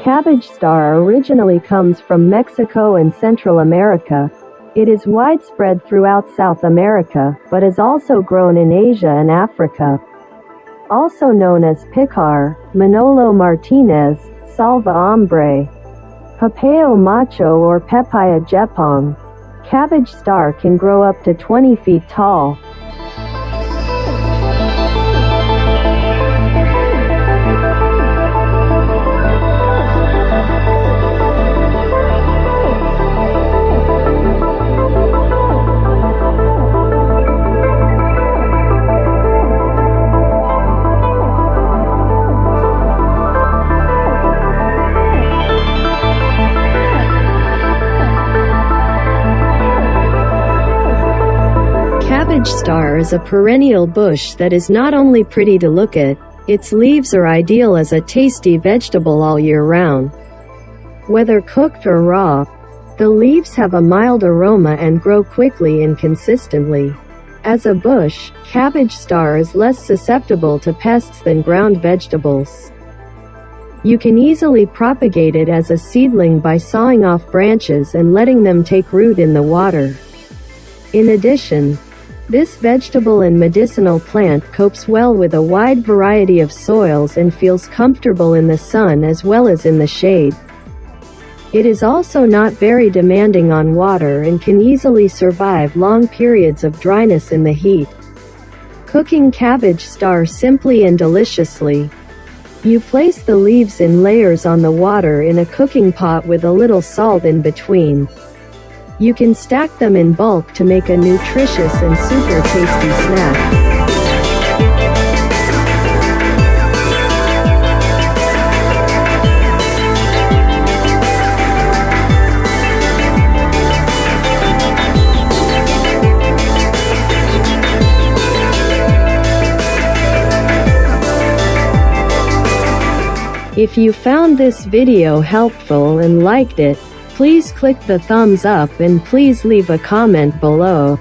Cabbage star originally comes from Mexico and Central America. It is widespread throughout South America, but is also grown in Asia and Africa. Also known as picar, Manolo Martinez, salva hombre, papaya macho or Pepaya jepang. Cabbage star can grow up to 20 feet tall. Cabbage star is a perennial bush that is not only pretty to look at, its leaves are ideal as a tasty vegetable all year round. Whether cooked or raw, the leaves have a mild aroma and grow quickly and consistently. As a bush, cabbage star is less susceptible to pests than ground vegetables. You can easily propagate it as a seedling by sawing off branches and letting them take root in the water. In addition, this vegetable and medicinal plant copes well with a wide variety of soils and feels comfortable in the sun as well as in the shade. It is also not very demanding on water and can easily survive long periods of dryness in the heat. Cooking cabbage star simply and deliciously. You place the leaves in layers on the water in a cooking pot with a little salt in between. You can stack them in bulk to make a nutritious and super tasty snack. If you found this video helpful and liked it, please click the thumbs up and please leave a comment below.